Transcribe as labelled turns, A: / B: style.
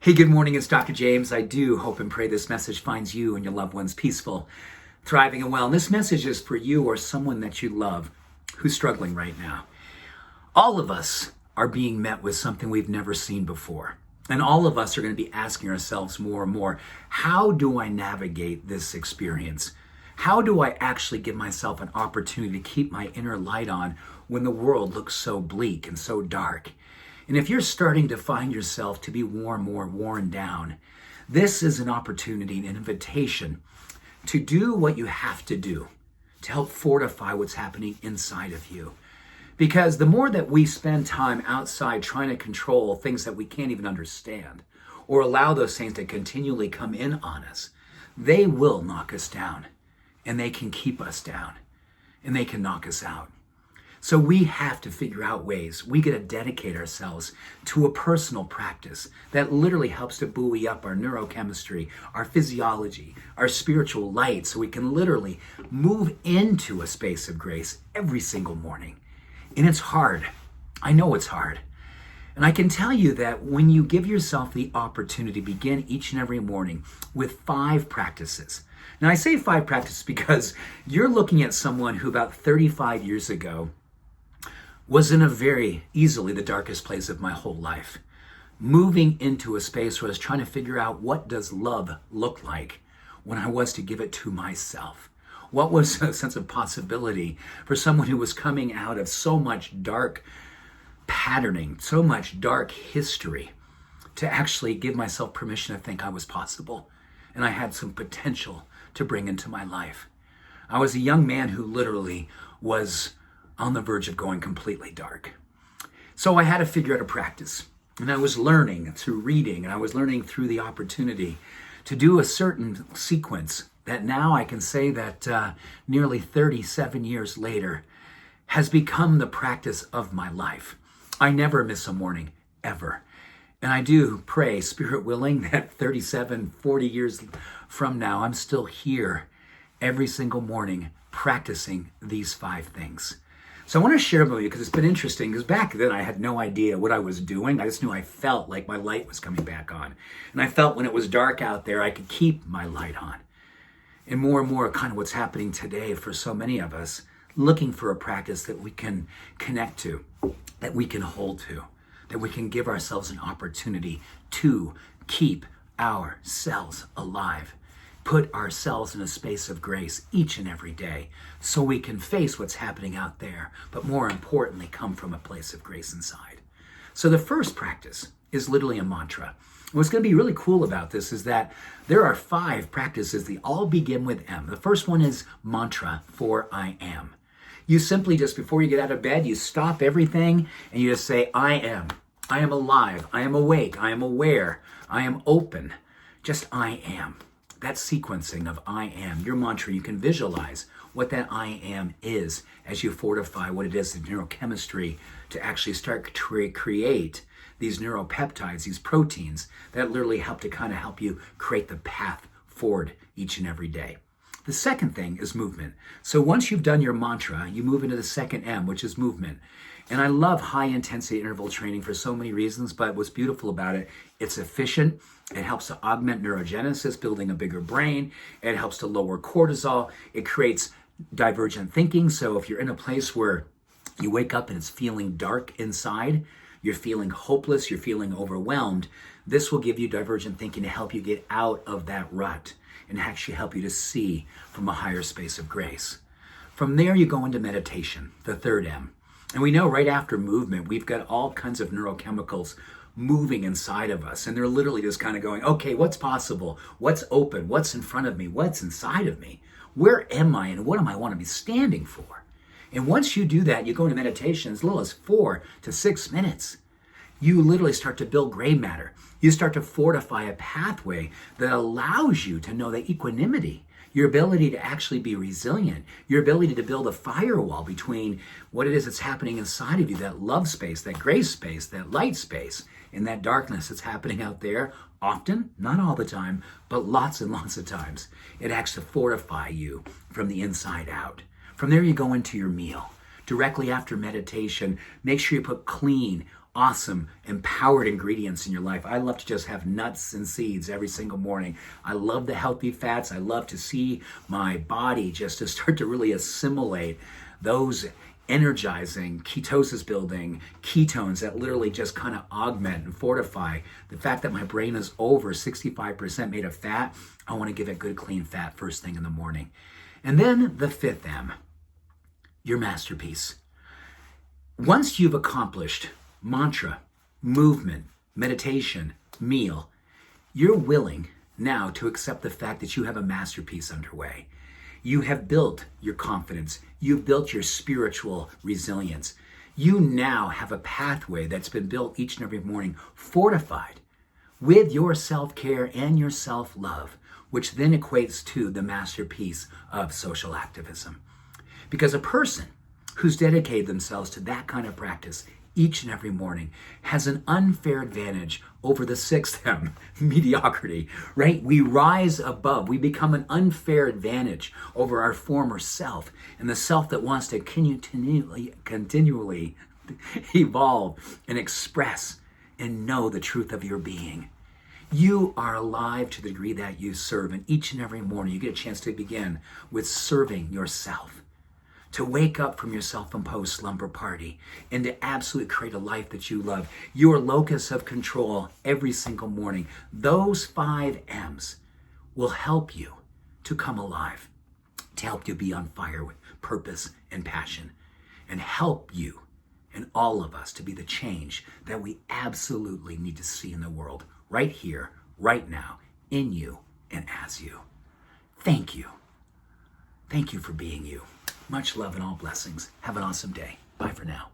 A: Hey, good morning. It's Dr. James. I do hope and pray this message finds you and your loved ones peaceful, thriving, and well. And this message is for you or someone that you love who's struggling right now. All of us are being met with something we've never seen before. And all of us are going to be asking ourselves more and more, how do I navigate this experience? How do I actually give myself an opportunity to keep my inner light on when the world looks so bleak and so dark? And if you're starting to find yourself to be more and more worn down, this is an opportunity, an invitation to do what you have to do to help fortify what's happening inside of you. Because the more that we spend time outside trying to control things that we can't even understand, or allow those things to continually come in on us, they will knock us down, and they can keep us down, and they can knock us out. So we have to figure out ways. We got to dedicate ourselves to a personal practice that literally helps to buoy up our neurochemistry, our physiology, our spiritual light, so we can literally move into a space of grace every single morning. And it's hard. I know it's hard. And I can tell you that when you give yourself the opportunity to begin each and every morning with 5 practices. Now I say 5 practices because you're looking at someone who about 35 years ago was in a very easily the darkest place of my whole life. Moving into a space where I was trying to figure out, what does love look like when I was to give it to myself? What was a sense of possibility for someone who was coming out of so much dark patterning, so much dark history, to actually give myself permission to think I was possible and I had some potential to bring into my life. I was a young man who literally was on the verge of going completely dark. So I had to figure out a practice. And I was learning through reading, and I was learning through the opportunity to do a certain sequence that now I can say that nearly 37 years later has become the practice of my life. I never miss a morning, ever. And I do pray, spirit willing, that 37, 40 years from now, I'm still here every single morning practicing these 5 things. So I want to share them with you because it's been interesting, because back then I had no idea what I was doing. I just knew I felt like my light was coming back on. And I felt when it was dark out there, I could keep my light on. And more kind of what's happening today for so many of us, looking for a practice that we can connect to, that we can hold to, that we can give ourselves an opportunity to keep ourselves alive. Put ourselves in a space of grace each and every day so we can face what's happening out there, but more importantly, come from a place of grace inside. So the first practice is literally a mantra. What's going to be really cool about this is that there are 5 practices that all begin with M. The first one is mantra for I am. You simply just, before you get out of bed, you stop everything and you just say, I am. I am alive. I am awake. I am aware. I am open. Just I am. That sequencing of I am, your mantra, you can visualize what that I am is as you fortify what it is in neurochemistry to actually start to create these neuropeptides, these proteins that literally help to kind of help you create the path forward each and every day. The second thing is movement. So once you've done your mantra, you move into the second M, which is movement. And I love high intensity interval training for so many reasons, but what's beautiful about it, it's efficient. It helps to augment neurogenesis, building a bigger brain. It helps to lower cortisol. It creates divergent thinking. So if you're in a place where you wake up and it's feeling dark inside, you're feeling hopeless, you're feeling overwhelmed, this will give you divergent thinking to help you get out of that rut and actually help you to see from a higher space of grace. From there, you go into meditation, the third M. And we know right after movement, we've got all kinds of neurochemicals moving inside of us. And they're literally just kind of going, okay, what's possible? What's open? What's in front of me? What's inside of me? Where am I? And what am I want to be standing for? And once you do that, you go into meditation as little as 4 to 6 minutes. You literally start to build gray matter. You start to fortify a pathway that allows you to know that equanimity, your ability to actually be resilient, your ability to build a firewall between what it is that's happening inside of you, that love space, that grace space, that light space, and that darkness that's happening out there, often, not all the time, but lots and lots of times. It acts to fortify you from the inside out. From there, you go into your meal. Directly after meditation, make sure you put clean, awesome, empowered ingredients in your life. I love to just have nuts and seeds every single morning. I love the healthy fats. I love to see my body just to start to really assimilate those energizing, ketosis building ketones that literally just kind of augment and fortify the fact that my brain is over 65% made of fat. I want to give it good, clean fat first thing in the morning. And then the fifth M, your masterpiece. Once you've accomplished mantra, movement, meditation, meal, you're willing now to accept the fact that you have a masterpiece underway. You have built your confidence. You've built your spiritual resilience. You now have a pathway that's been built each and every morning, fortified with your self-care and your self-love, which then equates to the masterpiece of social activism. Because a person who's dedicated themselves to that kind of practice each and every morning has an unfair advantage over the sixth M, mediocrity, right? We rise above. We become an unfair advantage over our former self and the self that wants to continually evolve and express and know the truth of your being. You are alive to the degree that you serve, and each and every morning you get a chance to begin with serving yourself, to wake up from your self-imposed slumber party and to absolutely create a life that you love, your locus of control every single morning. Those 5 M's will help you to come alive, to help you be on fire with purpose and passion, and help you and all of us to be the change that we absolutely need to see in the world, right here, right now, in you and as you. Thank you. Thank you for being you. Much love and all blessings. Have an awesome day. Bye for now.